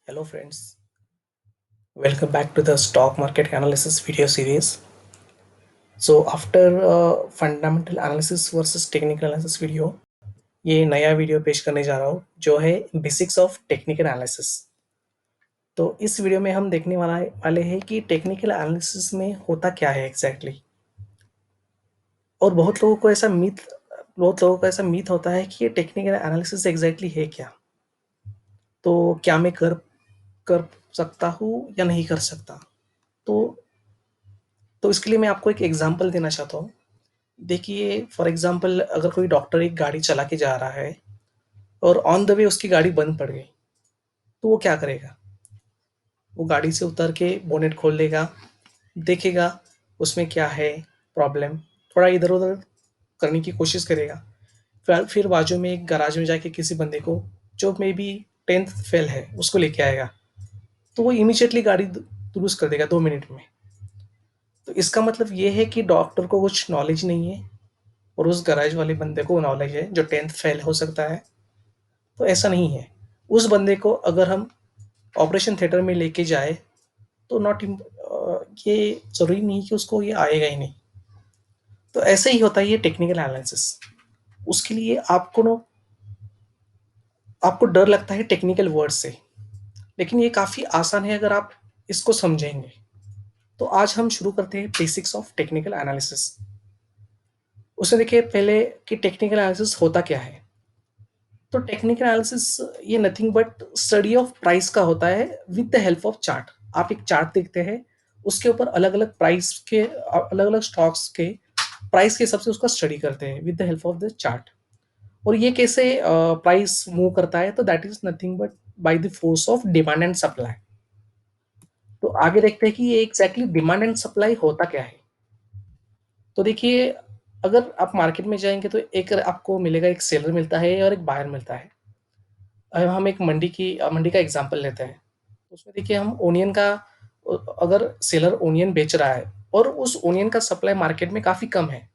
Hello friends, welcome back to the stock market analysis video series. So after fundamental analysis versus technical analysis video, ये नया video पेश करने जा रहा हूँ जो है बेसिक्स ऑफ टेक्निकल एनालिसिस। तो इस वीडियो में हम देखने वाले हैं कि टेक्निकल एनालिसिस में होता क्या है एग्जैक्टली exactly? और बहुत लोगों को ऐसा मीथ होता है कि ये टेक्निकल एनालिसिस एग्जैक्टली है क्या। तो क्या मैं कर कर सकता हूँ या नहीं कर सकता। तो तो इसके लिए मैं आपको एक एग्जांपल देना चाहता हूँ। देखिए फॉर एग्जांपल अगर कोई डॉक्टर एक गाड़ी चला के जा रहा है और ऑन द वे उसकी गाड़ी बंद पड़ गई, तो वो क्या करेगा? वो गाड़ी से उतर के बोनेट खोल लेगा, देखेगा उसमें क्या है प्रॉब्लम, थोड़ा इधर उधर करने की कोशिश करेगा। फिर बाजू में एक गराज में जाके किसी बंदे को जो मे बी 10th फेल है उसको लेके आएगा, तो वो इमीडिएटली गाड़ी दुरुस्त कर देगा 2 मिनट में। तो इसका मतलब ये है कि डॉक्टर को कुछ नॉलेज नहीं है और उस गैराज वाले बंदे को नॉलेज है जो 10th फेल हो सकता है। तो ऐसा नहीं है। उस बंदे को अगर हम ऑपरेशन थिएटर में लेके जाए तो ये ज़रूरी नहीं कि उसको ये आएगा ही नहीं। तो ऐसे ही होता है ये टेक्निकल एनालिसिस। उसके लिए आपको डर लगता है टेक्निकल वर्ड से, लेकिन ये काफ़ी आसान है अगर आप इसको समझेंगे। तो आज हम शुरू करते हैं बेसिक्स ऑफ टेक्निकल एनालिसिस। उसने देखिए पहले कि टेक्निकल एनालिसिस होता क्या है। तो टेक्निकल एनालिसिस ये nothing but study of price का होता है with the help of chart. आप एक चार्ट देखते हैं, उसके ऊपर अलग अलग प्राइस के अलग अलग स्टॉक्स के प्राइस के हिसाब से उसका स्टडी करते हैं with the help of the chart. और ये कैसे प्राइस मूव करता है, तो that is nothing but by the force of demand and supply. तो आगे देखते हैं कि ये एग्जैक्टली डिमांड एंड सप्लाई होता क्या है। तो देखिए अगर आप मार्केट में जाएंगे तो एक आपको मिलेगा, एक सेलर मिलता है और एक बायर मिलता है। हम एक मंडी का एग्जांपल लेते हैं। उसमें देखिए हम ओनियन का, अगर सेलर ओनियन बेच रहा है और उस ओनियन का सप्लाई मार्केट में काफ़ी कम है,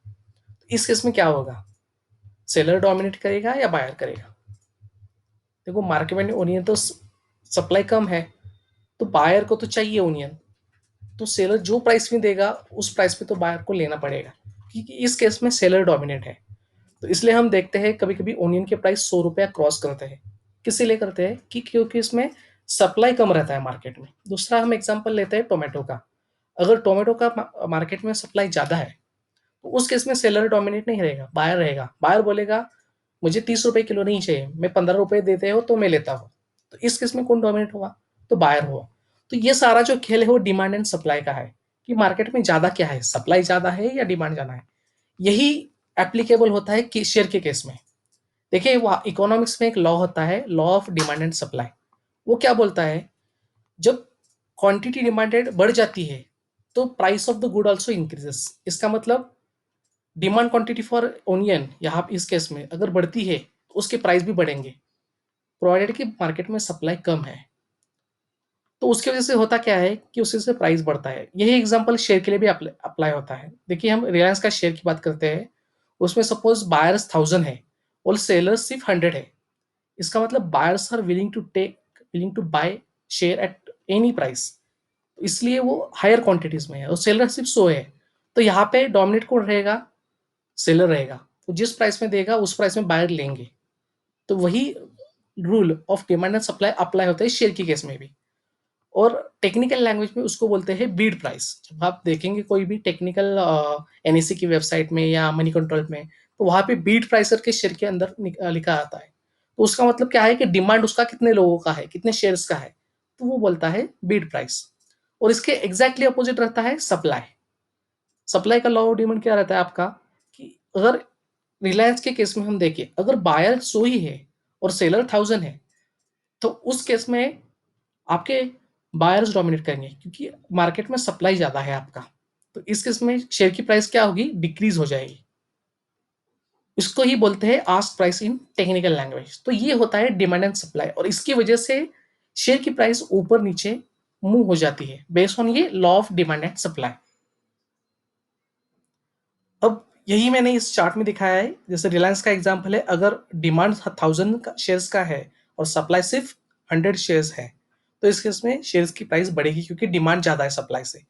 तो इस केस में क्या होगा? सेलर डोमिनेट करेगा या बायर करेगा? देखो मार्केट में ओनियन तो सप्लाई कम है, तो बायर को तो चाहिए ओनियन, तो सेलर जो प्राइस में देगा उस प्राइस पे तो बायर को लेना पड़ेगा, क्योंकि इस केस में सेलर डोमिनेट है। तो इसलिए हम देखते हैं कभी कभी ओनियन के प्राइस 100 रुपया क्रॉस करते हैं। किस लिए करते हैं? कि क्योंकि इसमें सप्लाई कम रहता है मार्केट में। दूसरा हम एग्जांपल लेते हैं टोमेटो का। अगर टोमेटो का मार्केट में सप्लाई ज़्यादा है, तो उस केस में सेलर डोमिनेट नहीं रहेगा, बायर रहेगा। बायर बोलेगा मुझे 30 रुपये किलो नहीं चाहिए, मैं 15 रुपये देते हो तो मैं लेता हूँ। तो इस केस में कौन डोमिनेट हुआ? तो बायर हुआ। तो ये सारा जो खेल है वो डिमांड एंड सप्लाई का है, कि मार्केट में ज़्यादा क्या है, सप्लाई ज़्यादा है या डिमांड ज़्यादा है। यही एप्लीकेबल होता है कि शेयर के केस में। देखिए वो इकोनॉमिक्स में एक लॉ होता है, law of demand and supply. वो क्या बोलता है? जब क्वांटिटी डिमांडेड बढ़ जाती है तो price of the good also increases. इसका मतलब डिमांड क्वांटिटी फॉर ओनियन यहाँ इस केस में अगर बढ़ती है तो उसके प्राइस भी बढ़ेंगे, प्रोवाइडेड कि मार्केट में सप्लाई कम है। तो उसकी वजह से होता क्या है कि उससे से प्राइस बढ़ता है। यही एग्जांपल शेयर के लिए भी अप्लाई होता है। देखिए हम रिलायंस का शेयर की बात करते हैं, उसमें सपोज बायर्स 1000 है और सेलर्स सिर्फ 100 है। इसका मतलब buyers are willing to buy share at any price, इसलिए वो हायर क्वांटिटीज में है और सेलर सिर्फ 100 है। तो यहाँ पे डोमिनेट कौन रहेगा? सेलर रहेगा। तो जिस प्राइस में देगा उस प्राइस में बायर लेंगे। तो वही rule of demand and supply apply होता है शेयर की केस में भी। और टेक्निकल लैंग्वेज में उसको बोलते हैं बीड प्राइस। जब आप देखेंगे कोई भी टेक्निकल एनएससी की वेबसाइट में या मनी कंट्रोल में, तो वहाँ पे बीड प्राइस करके शेयर के अंदर लिखा आता है। तो उसका मतलब क्या है कि डिमांड उसका कितने लोगों का है, कितने शेयर्स का है, तो वो बोलता है बीड प्राइस। और इसके एग्जैक्टली अपोजिट रहता है सप्लाई। सप्लाई का लॉ ऑफ डिमांड क्या रहता है आपका? कि अगर रिलायंस के केस में हम देखें, अगर बायर 100 ही है और सेलर 1000 है, तो उस केस में आपके बायर्स डोमिनेट करेंगे क्योंकि मार्केट में सप्लाई ज़्यादा है आपका। तो इस केस में शेयर की प्राइस क्या होगी? डिक्रीज हो जाएगी। इसको ही बोलते हैं ask price in technical language. तो ये होता है डिमांड एंड सप्लाई, और इसकी वजह से शेयर की प्राइस ऊपर नीचे मूव हो जाती है बेस्ड ऑन ये law of demand and supply. अब यही मैंने इस चार्ट में दिखाया है। जैसे रिलायंस का एग्जांपल है, अगर डिमांड 1000 शेयर्स का है और सप्लाई सिर्फ 100 शेयर्स है, तो इस केस में शेयर्स की प्राइस बढ़ेगी क्योंकि डिमांड ज़्यादा है सप्लाई से।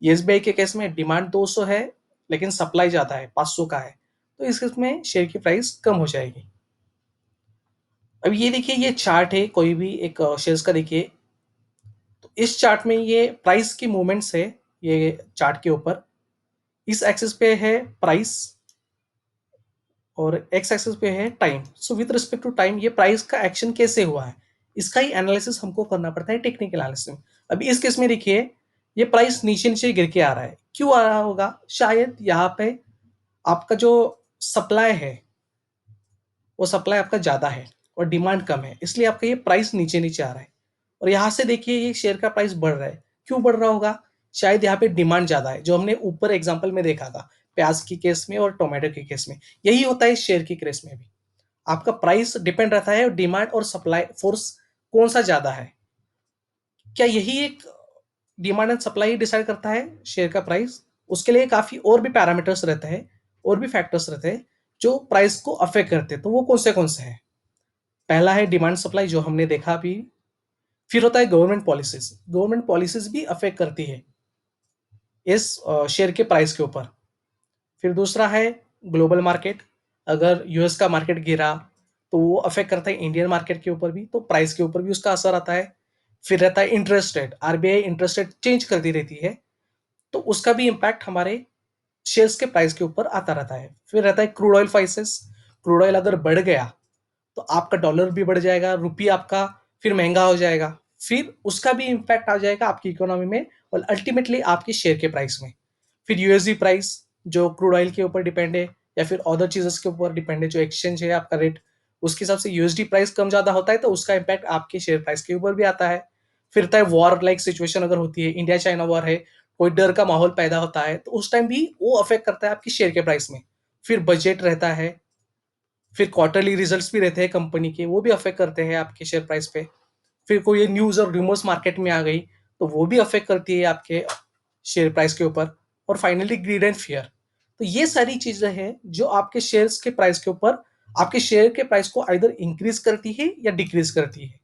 एसबीआई के केस में डिमांड 200 है लेकिन सप्लाई ज़्यादा है, 500 का है, तो इस केस में शेयर की प्राइस कम हो जाएगी। अब ये देखिए, ये चार्ट है कोई भी एक शेयर्स का, देखिए तो इस चार्ट में ये प्राइस की मूवमेंट्स है। ये चार्ट के ऊपर इस एक्सिस पे है प्राइस और एक्स एक्सिस पे है time. So with respect to time ये प्राइस का एक्शन कैसे हुआ है, इसका ही एनालिसिस हमको करना पड़ता है टेक्निकल एनालिसिस में। अभी इस केस में देखिए, ये प्राइस नीचे नीचे गिर के आ रहा है, क्यों आ रहा होगा? शायद यहाँ पे आपका जो सप्लाई है वो सप्लाई आपका ज़्यादा है और डिमांड कम है, इसलिए आपका ये प्राइस नीचे नीचे आ रहा है। और यहाँ से देखिए ये शेयर का प्राइस बढ़ रहा है, क्यों बढ़ रहा होगा? शायद यहाँ पे डिमांड ज़्यादा है, जो हमने ऊपर एग्जाम्पल में देखा था प्याज की केस में और टोमेटो के केस में। यही होता है शेयर की केस में भी, आपका प्राइस डिपेंड रहता है डिमांड और सप्लाई फोर्स कौन सा ज़्यादा है। क्या यही एक डिमांड एंड सप्लाई डिसाइड करता है शेयर का प्राइस? उसके लिए काफ़ी और भी पैरामीटर्स रहते हैं, और भी फैक्टर्स रहते हैं जो प्राइस को अफेक्ट करते हैं। तो वो कौन से हैं? पहला है डिमांड सप्लाई, जो हमने देखा अभी। फिर होता है गवर्नमेंट पॉलिसीज। गवर्नमेंट पॉलिसीज भी अफेक्ट करती है इस शेयर के प्राइस के ऊपर। फिर दूसरा है ग्लोबल मार्केट। अगर यूएस का मार्केट गिरा तो वो अफेक्ट करता है इंडियन मार्केट के ऊपर भी, तो प्राइस के ऊपर भी उसका असर आता है। फिर रहता है interest rate, RBI interest rate change करती रहती है, तो उसका भी इम्पैक्ट हमारे शेयर्स के प्राइस के ऊपर आता रहता है। फिर रहता है crude oil prices. Crude oil अगर बढ़ गया तो आपका डॉलर भी बढ़ जाएगा, रुपी आपका फिर महंगा हो जाएगा, फिर उसका भी इम्पैक्ट आ जाएगा आपकी इकोनॉमी में और अल्टीमेटली आपके शेयर के प्राइस में। फिर यूएसडी प्राइस, जो क्रूड ऑयल के ऊपर डिपेंड है या फिर अदर चीजेस के ऊपर डिपेंड है, जो एक्सचेंज है आपका रेट, उसके हिसाब से यूएसडी प्राइस कम ज्यादा होता है तो उसका इम्पैक्ट आपके शेयर प्राइस के ऊपर भी आता है। फिर होता है वॉर लाइक सिचुएशन अगर होती है, इंडिया चाइना वॉर है, कोई डर का माहौल पैदा होता है, तो उस टाइम भी वो अफेक्ट करता है आपकी शेयर के प्राइस में। फिर बजट रहता है, फिर क्वार्टरली रिजल्ट्स भी रहते हैं कंपनी के, वो भी अफेक्ट करते हैं आपके शेयर प्राइस पे। फिर कोई न्यूज और रूमर्स मार्केट में आ गई तो वो भी अफेक्ट करती है आपके शेयर प्राइस के ऊपर। और फाइनली ग्रीड एंड फियर। तो ये सारी चीजें हैं जो आपके शेयर्स के प्राइस के ऊपर, आपके शेयर के प्राइस को आइदर इंक्रीज करती है या डिक्रीज करती है।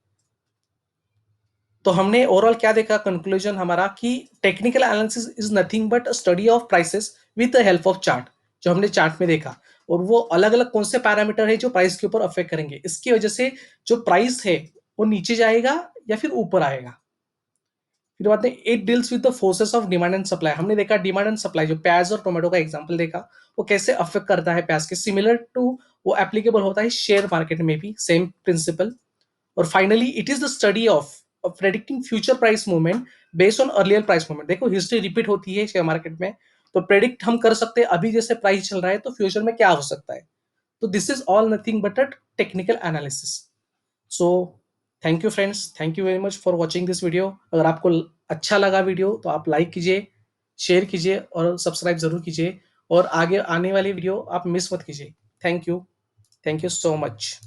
तो हमने ओवरऑल क्या देखा, कंक्लूजन हमारा, कि technical analysis is nothing but study of prices with the help of chart. जो हमने चार्ट में देखा, और वो अलग अलग कौन से पैरामीटर है जो प्राइस के ऊपर अफेक्ट करेंगे, इसकी वजह से जो प्राइस है वो नीचे जाएगा या फिर ऊपर आएगा। फिर बात है it deals with the forces of demand and supply. हमने देखा डिमांड एंड सप्लाई, जो प्याज और टोमेटो का एग्जांपल देखा, वो कैसे अफेक्ट करता है प्याज के। सिमिलर टू वो एप्लीकेबल होता है शेयर मार्केट में भी, सेम प्रिंसिपल। और finally it is the study of predicting future price movement based on earlier price movement. देखो हिस्ट्री रिपीट होती है शेयर मार्केट में, तो प्रेडिक्ट हम कर सकते हैं अभी जैसे प्राइस चल रहा है तो फ्यूचर में क्या हो सकता है। तो this is all nothing but a technical analysis. So thank you friends, thank you very much for watching this video. अगर आपको अच्छा लगा वीडियो तो आप लाइक कीजिए, शेयर कीजिए और सब्सक्राइब जरूर कीजिए, और आगे आने वाली वीडियो आप मिस मत कीजिए। Thank you so much.